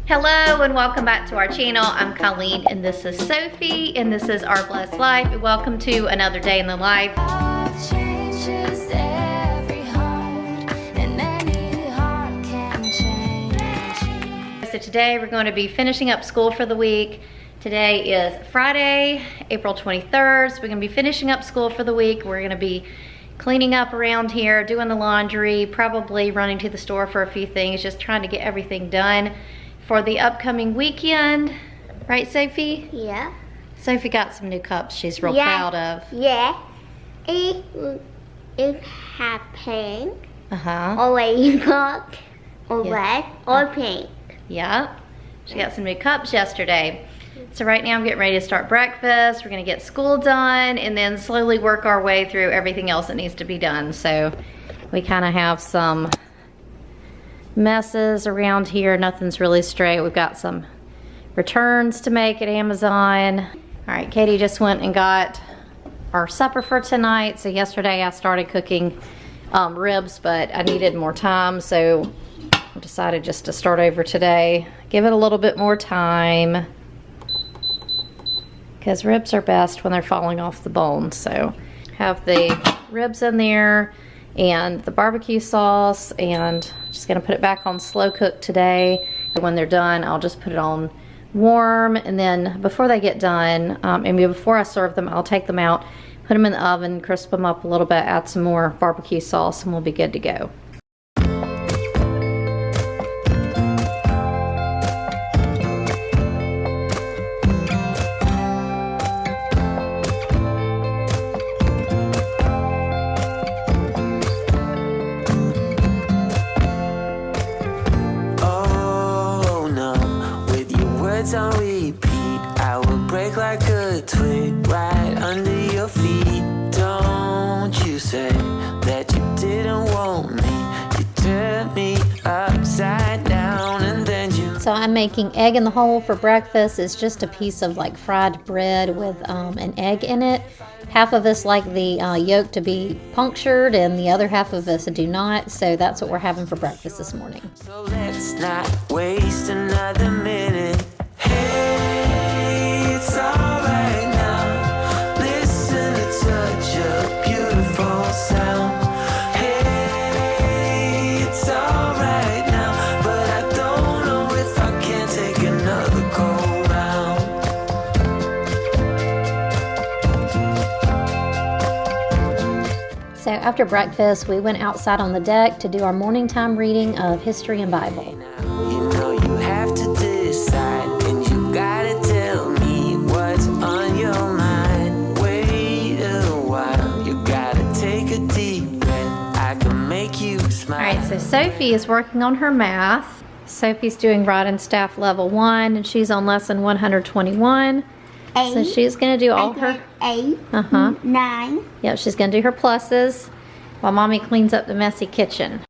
Hello and welcome back to our channel. I'm Colleen and this is Sophie and this is Our Blessed Life. Welcome to another day in the life. So today we're going to be finishing up school for the week. Today is Friday, April 23rd. So we're going to be finishing up school for the week. We're going to be cleaning up around here, doing the laundry, probably running to the store for a few things, just trying to get everything done for the upcoming weekend. Right, Sophie? Yeah. Sophie got some new cups she's real proud of. Yeah. It has pink, Uh-huh. or rainbow, or red, or pink. Yeah. She got some new cups yesterday. So right now I'm getting ready to start breakfast. We're gonna get school done and then slowly work our way through everything else that needs to be done. So we kind of have some messes around here. Nothing's really straight. We've got some returns to make at Amazon. All right, Katie just went and got our supper for tonight. So yesterday I started cooking ribs, but I needed more time, so I decided just to start over today. Give it a little bit more time, because ribs are best when they're falling off the bone. So have the ribs in there and the barbecue sauce, and just gonna put it back on slow cook today. When they're done, I'll just put it on warm, and then before they get done, and before I serve them, I'll take them out, put them in the oven, crisp them up a little bit, add some more barbecue sauce, and we'll be good to go. On repeat, I will break like a twig right under your feet. Don't you say that you didn't want me. You turned me upside down and then you... So I'm making egg in the hole for breakfast. It's just a piece of like fried bread with an egg in it. Half of us like the yolk to be punctured and the other half of us do not. So that's what we're having for breakfast this morning. So let's not waste another minute. Hey, it's alright now. Listen to such a beautiful sound. Hey, it's alright now, but I don't know if I can take another go round. So after breakfast, we went outside on the deck to do our morning time reading of history and Bible. You know you have to decide. Alright, so Sophie is working on her math. Sophie's doing writing staff level 1 and she's on lesson 121. So she's going to do all her... 8, 9. Yep, she's going to do her pluses while Mommy cleans up the messy kitchen.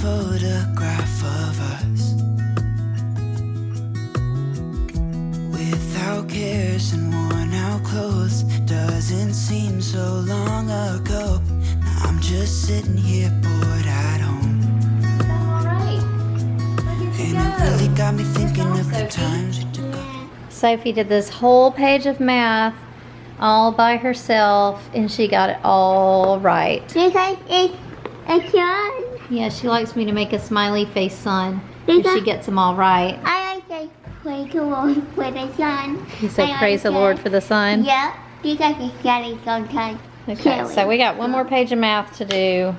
Photograph of us without cares and worn out clothes. Doesn't seem so long ago. Now I'm just sitting here bored at home. Alright. And it really got me thinking of the times we took off. Sophie did this whole page of math all by herself and she got it all right. Because it's yours. Yeah, she likes me to make a smiley face sun if she gets them all right. I like to praise the Lord for the sun. You say praise the Lord for the sun? Yeah, because it's getting sometimes. Okay, so we got one more page of math to do.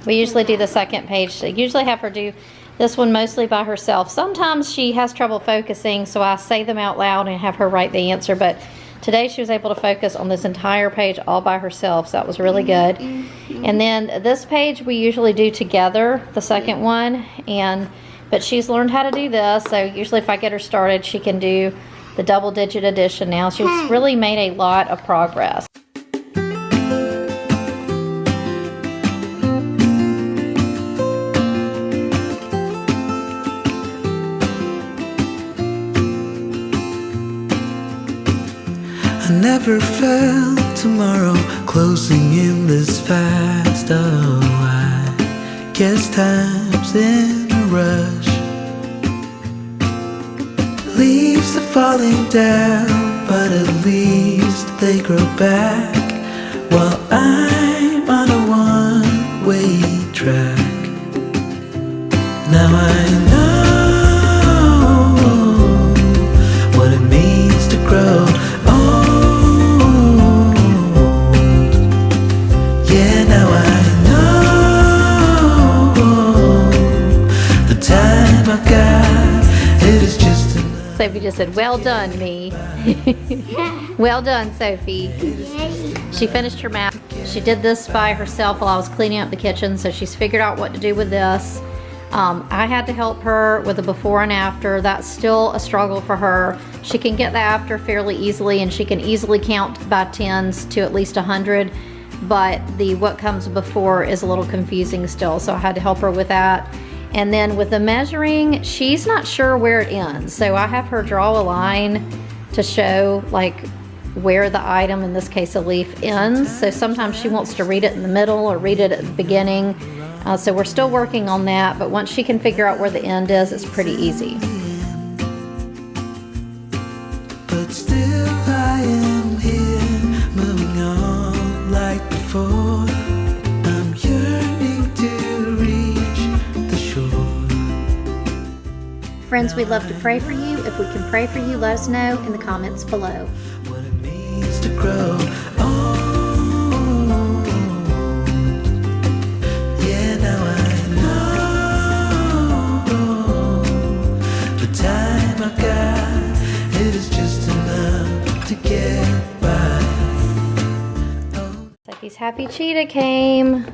We usually do the second page. I usually have her do this one mostly by herself. Sometimes she has trouble focusing, so I say them out loud and have her write the answer, but today she was able to focus on this entire page all by herself, so that was really good. And then this page we usually do together, the second one, but she's learned how to do this, so usually if I get her started, she can do the double digit addition now. She's really made a lot of progress. never felt tomorrow closing in this fast. Oh, I guess time's in a rush. Leaves are falling down, but at least they grow back, while I'm on a one-way track. Now I know what it means to grow old. Yeah, now I know the time I got, it is just enough. Sophie just said, well done, me. Well done, Sophie. She finished her math. She did this by herself while I was cleaning up the kitchen, so she's figured out what to do with this. I had to help her with the before and after. That's still a struggle for her. She can get the after fairly easily, and she can easily count by tens to at least 100, but the what comes before is a little confusing still, so I had to help her with that. And then with the measuring, she's not sure where it ends, so I have her draw a line to show like where the item, in this case a leaf, ends. So sometimes she wants to read it in the middle or read it at the beginning. So we're still working on that, but once she can figure out where the end is, it's pretty easy. But still I am here, moving on like before. I'm yearning to reach the shore. Friends, we'd love to pray for you. If we can pray for you, let us know in the comments below. What it means to grow old. Yeah, now I know the time I got, it is just enough to get by. Sophie's Happy Cheetah came.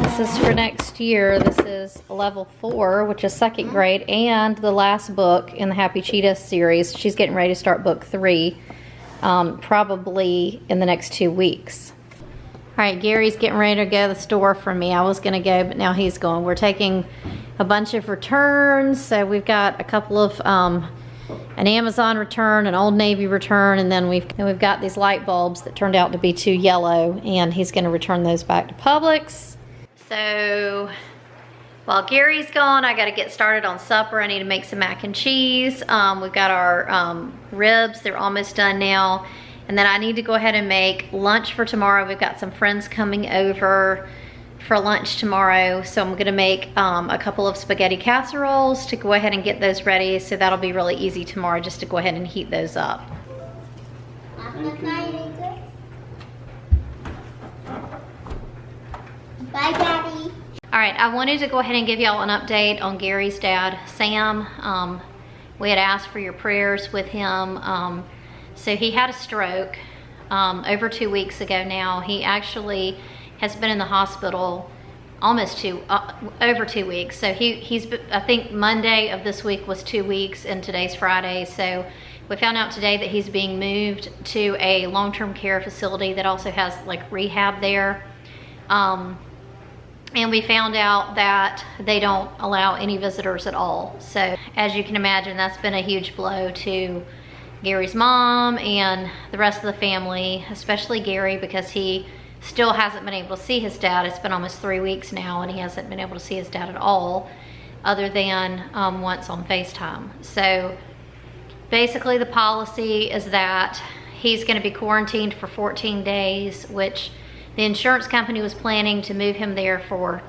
This is for next year. This is level 4, which is 2nd grade, and the last book in the Happy Cheetah series. She's getting ready to start book 3, probably in the next 2 weeks. All right, Gary's getting ready to go to the store for me. I was gonna go, but now he's going. We're taking a bunch of returns. So we've got a couple of, an Amazon return, an Old Navy return, and then we've got these light bulbs that turned out to be too yellow, and he's gonna return those back to Publix. So while Gary's gone, I gotta get started on supper. I need to make some mac and cheese. We've got our ribs, they're almost done now. And then I need to go ahead and make lunch for tomorrow. We've got some friends coming over for lunch tomorrow. So I'm gonna make a couple of spaghetti casseroles to go ahead and get those ready. So that'll be really easy tomorrow, just to go ahead and heat those up. Bye, Daddy. All right, I wanted to go ahead and give y'all an update on Gary's dad, Sam. We had asked for your prayers with him. So he had a stroke over 2 weeks ago now. He actually has been in the hospital almost over 2 weeks. So he's, I think Monday of this week was 2 weeks, and today's Friday. So we found out today that he's being moved to a long-term care facility that also has like rehab there. And we found out that they don't allow any visitors at all. So as you can imagine, that's been a huge blow to Gary's mom and the rest of the family, especially Gary, because he still hasn't been able to see his dad. It's been almost 3 weeks now, and he hasn't been able to see his dad at all, other than once on FaceTime. So basically the policy is that he's gonna be quarantined for 14 days, which the insurance company was planning to move him there for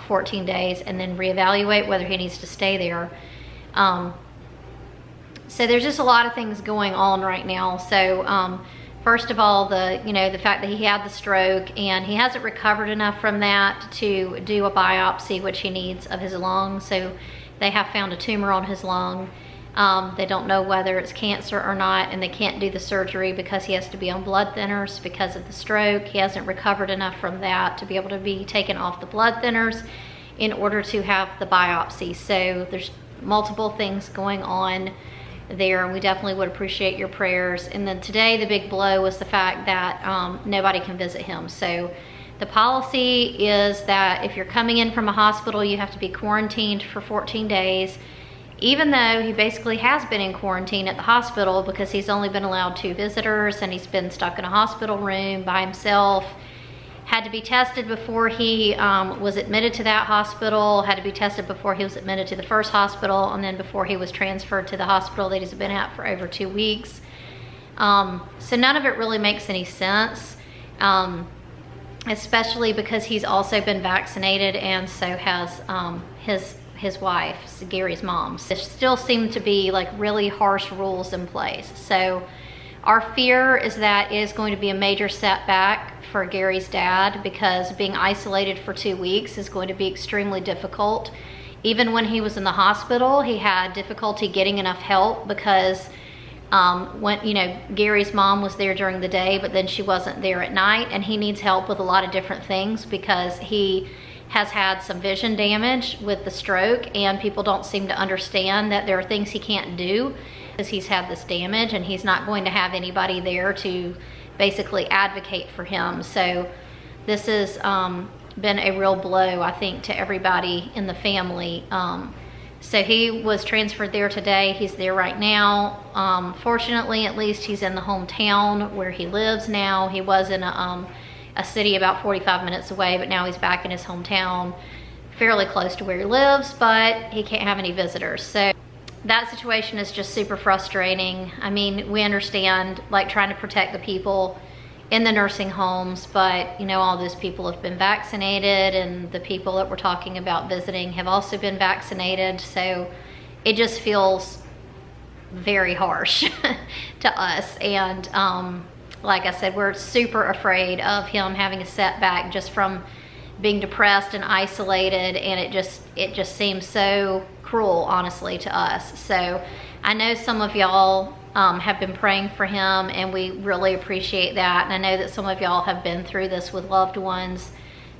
14 days and then reevaluate whether he needs to stay there. So there's just a lot of things going on right now. So first of all, the fact that he had the stroke and he hasn't recovered enough from that to do a biopsy, which he needs, of his lung. So they have found a tumor on his lung. They don't know whether it's cancer or not, and they can't do the surgery because he has to be on blood thinners because of the stroke. He hasn't recovered enough from that to be able to be taken off the blood thinners in order to have the biopsy. So there's multiple things going on there, and we definitely would appreciate your prayers. And then today the big blow was the fact that nobody can visit him. So the policy is that if you're coming in from a hospital, you have to be quarantined for 14 days. even though he basically has been in quarantine at the hospital because he's only been allowed 2 visitors and he's been stuck in a hospital room by himself. Had to be tested before he was admitted to that hospital, had to be tested before he was admitted to the first hospital, and then before he was transferred to the hospital that he's been at for over 2 weeks. So none of it really makes any sense, especially because he's also been vaccinated, and so has his wife, Gary's mom. There still seem to be like really harsh rules in place. So our fear is that it is going to be a major setback for Gary's dad, because being isolated for 2 weeks is going to be extremely difficult. Even when he was in the hospital, he had difficulty getting enough help because Gary's mom was there during the day, but then she wasn't there at night, and he needs help with a lot of different things because he has had some vision damage with the stroke, and people don't seem to understand that there are things he can't do because he's had this damage, and he's not going to have anybody there to basically advocate for him. So this has been a real blow, I think, to everybody in the family. So he was transferred there today. He's there right now. Fortunately, at least he's in the hometown where he lives now. He was in a city about 45 minutes away, but now he's back in his hometown, fairly close to where he lives, but he can't have any visitors. So that situation is just super frustrating. I mean, we understand like trying to protect the people in the nursing homes, but all those people have been vaccinated, and the people that we're talking about visiting have also been vaccinated. So it just feels very harsh to us. And like I said, we're super afraid of him having a setback just from being depressed and isolated, and it just seems so cruel, honestly, to us. So I know some of y'all have been praying for him, and we really appreciate that. And I know that some of y'all have been through this with loved ones,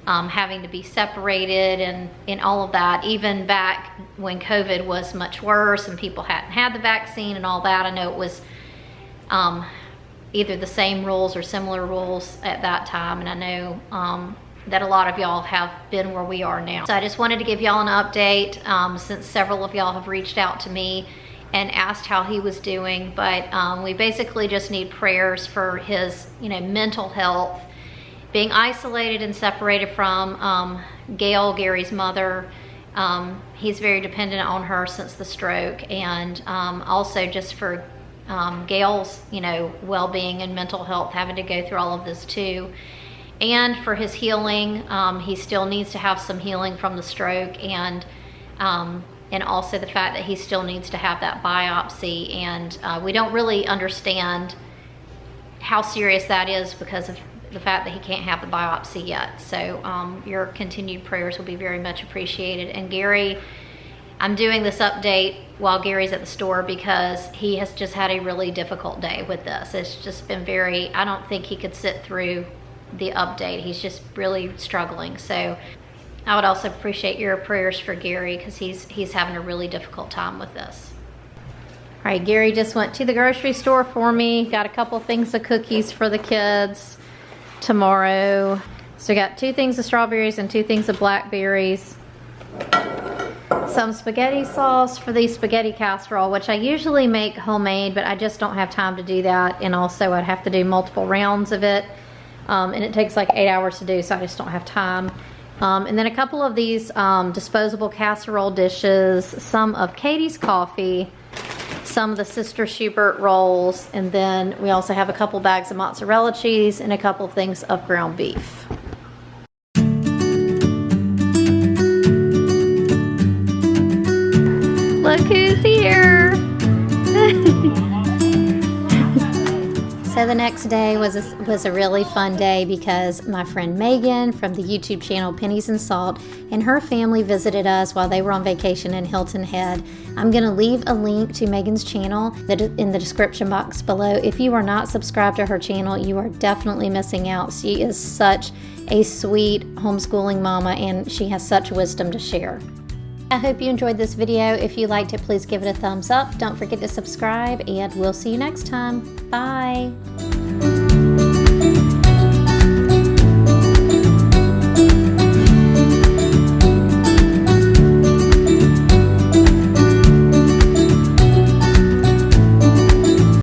having to be separated and all of that, even back when COVID was much worse and people hadn't had the vaccine and all that. I know it was either the same rules or similar rules at that time, and I know that a lot of y'all have been where we are now. So I just wanted to give y'all an update, since several of y'all have reached out to me and asked how he was doing. But we basically just need prayers for his mental health, being isolated and separated from Gail, Gary's mother. He's very dependent on her since the stroke, and also just for Gail's well-being and mental health, having to go through all of this too. And for his healing, he still needs to have some healing from the stroke, and also the fact that he still needs to have that biopsy. And we don't really understand how serious that is because of the fact that he can't have the biopsy yet. So your continued prayers will be very much appreciated. And Gary, I'm doing this update while Gary's at the store because he has just had a really difficult day with this. It's just been I don't think he could sit through the update. He's just really struggling. So I would also appreciate your prayers for Gary because he's having a really difficult time with this. All right, Gary just went to the grocery store for me, got a couple things of cookies for the kids tomorrow. So we got 2 things of strawberries and 2 things of blackberries. Some spaghetti sauce for the spaghetti casserole, which I usually make homemade, but I just don't have time to do that. And also I'd have to do multiple rounds of it. And it takes like 8 hours to do, so I just don't have time. And then a couple of these disposable casserole dishes, some of Katie's coffee, some of the Sister Schubert rolls, and then we also have a couple bags of mozzarella cheese and a couple things of ground beef. Look who's here! So the next day was a really fun day because my friend Megan from the YouTube channel Pennies and Salt and her family visited us while they were on vacation in Hilton Head. I'm going to leave a link to Megan's channel in the description box below. If you are not subscribed to her channel, you are definitely missing out. She is such a sweet homeschooling mama, and she has such wisdom to share. I hope you enjoyed this video. If you liked it, please give it a thumbs up. Don't forget to subscribe, and we'll see you next time. Bye.